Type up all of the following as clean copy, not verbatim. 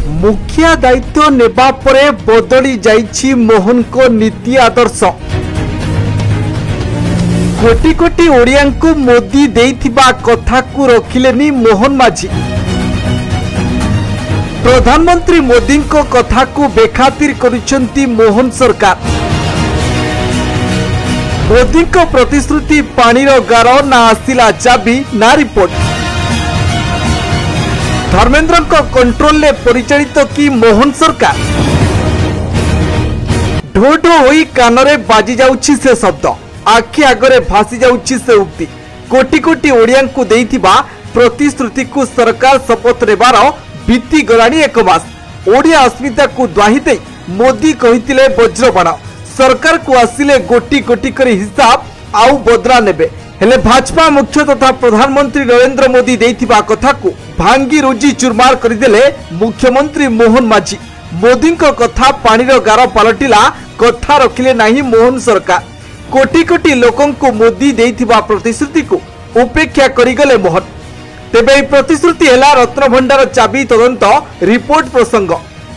मुखिया दायित्व नेबा परे बदली जाइछि मोहन को नीति आदर्श। कोटी कोटी ओडिया को मोदी देइथिबा कथा को रखिलेनी मोहन माझी। प्रधानमंत्री मोदी को कथा को बेखातिर करिसेंती मोहन सरकार। मोदी को प्रतिश्रुति पानीर गार ना आसिला चाबी ना रिपोर्ट। धर्मेंद्र को कंट्रोल ले परिचालित की मोहन सरकार। ढो ढो होई कानरे बाजी जाउछि से शब्द, आखि आगरे भासी जाउछि से उक्ति। कोटी कोटी ओडिया को देइथिबा प्रतिश्रुति को सरकार शपथ नेबार बीती गलानी एक मास। ओडिया अस्मिता को द्वाही दे मोदी कहितिले वज्रबाण, सरकार को आसिले गोटी गोटी करी हिसाब आउ बदला नेबे। हेले भाजपा मुख्य तथा प्रधानमंत्री नरेंद्र मोदी देइथिबा कथा को भांगी रुजी चुरमार करदेले मुख्यमंत्री मोहन माझी। मोदी को कथा पानीर गार पलटिला, कथा रखिले नहीं मोहन सरकार। कोटी कोटी लोकं को मोदी देइथिबा प्रतिश्रुति को उपेक्षा करिगले मोहन। तेबे प्रतिश्रुति हेला रत्न भंडार चाबी तदंत रिपोर्ट प्रसंग।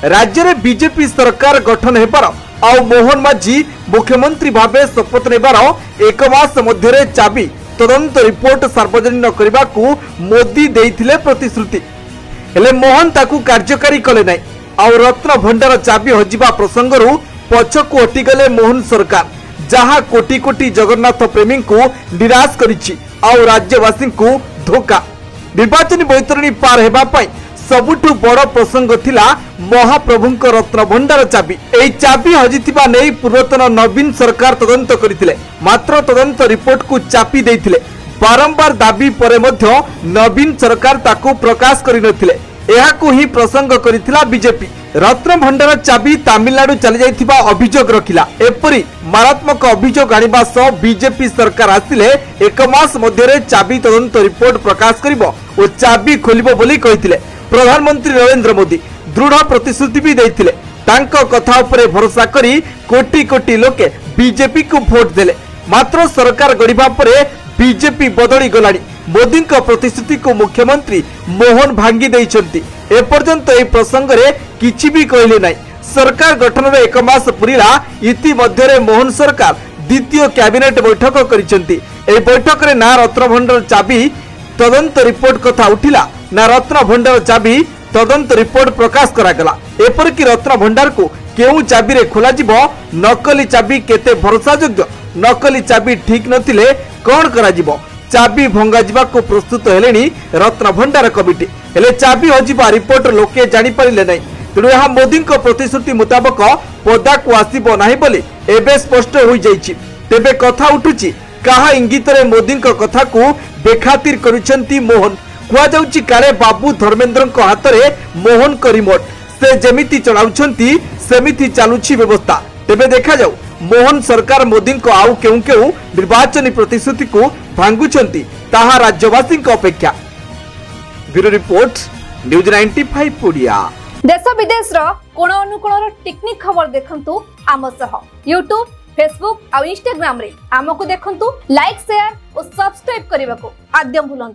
राज्य में बीजेपी सरकार गठन हेबार आउ मोहन माझी मुख्यमंत्री भावे शपथ नेबार एक मास मध्य चाबी तदंत रिपोर्ट सार्वजनिक करने को मोदी देइथिले प्रतिश्रुति। हेले मोहन ताकू कार्यकारी कले नै। आउ रत्न भंडार चाबी हजिबा प्रसंगरू पछकू हटिगले मोहन सरकार, जहां कोटी कोटी जगन्नाथ प्रेमी को निराश करिछि आउ राज्यवासी को धोखा। निर्वाचन बैतरणी पार हेबा पई सबुठु बड़ प्रसंग थिला महाप्रभुंक रत्न भंडार चाबी। एई चाबी हजिथिबा नै पूर्वतन नवीन सरकार तदंत करिथिले, मात्र तदंत रिपोर्ट को चापी देइथिले। बारंबार दाबी परे मध्य नवीन सरकार ताकू प्रकाश करि नथिले। एहाकू ही प्रसंग करिथिला बीजेपी। रत्न भंडार चाबी तमिलनाडु चली जाइथिबा अभियोग रखिला। एपरी मारात्मक अभियोग आनिबा सह बीजेपी सरकार आसिले एक मास मध्य चाबी तदंत रिपोर्ट प्रकाश करिबो और चाबी खोलिबो बोली कहिथिले। प्रधानमंत्री नरेंद्र मोदी दृढ़ प्रतिश्रुति भी देइथिले। तांको कथा उपरे भरोसा करी कोटी कोटी लोके बीजेपी को भोट देले, मात्र सरकार गढ़िबा परे बीजेपी बदली गलानी। मोदी को प्रतिश्रुति को मुख्यमंत्री मोहन भांगी देइछंती। एपर्यंत ए प्रसंग रे किछि भी कहले नै। सरकार गठन रे एक मास पुरिला, इति मध्य मोहन सरकार द्वितीय कैबिनेट बैठक करिसेंती। ए बैठक रे ना रत्न भंडार चाबी तदंत रिपोर्ट कथा उठिला, ना रत्न भंडार चाबी तदंत रिपोर्ट प्रकाश करागला। एपरिक रत्न भंडार को केउ चाबी रे खोला जिवो, नकली चाबी केते भरोसा योग्य, नकली चाबी ठीक नथिले कोन करा जिवो। चाबी भंगा जिबा को प्रस्तुत हेलेनी रत्न भंडार कमिटी। हेले चाबी हजिबा रिपोर्ट लोके जानि परिले नै। तेणु यह मोदी को प्रतिश्रुति मुताबक पदा को आसीबो नाही बोली एबे स्पष्ट होई जाइछि। तेबे कथा उठुछि कहा इंगित रे मोदी को कथा को बेखातिर करिसेंती मोहन। कुआ जाउछि काले बाबू धर्मेंद्र को हाथ रे मोहन को रिमोट, से जेमिति चलाउछंती सेमिति चालुछि व्यवस्था। तेबे देखा जाऊ मोहन सरकार मोदी को आउ केउ केउ निर्वाचन प्रतिश्रुति को भांगुछंती ताहा राज्यवासी को अपेक्षा। Bureau report news 95 Odia. देश विदेश रो कोण अनुकोण टेक्निक खबर देखंतु आम सह यूट्यूब, फेसबुक और इंस्टाग्राम रे आमको देखंतु, लाइक शेयर और सब्सक्राइब करने को आद्य भूलंतु।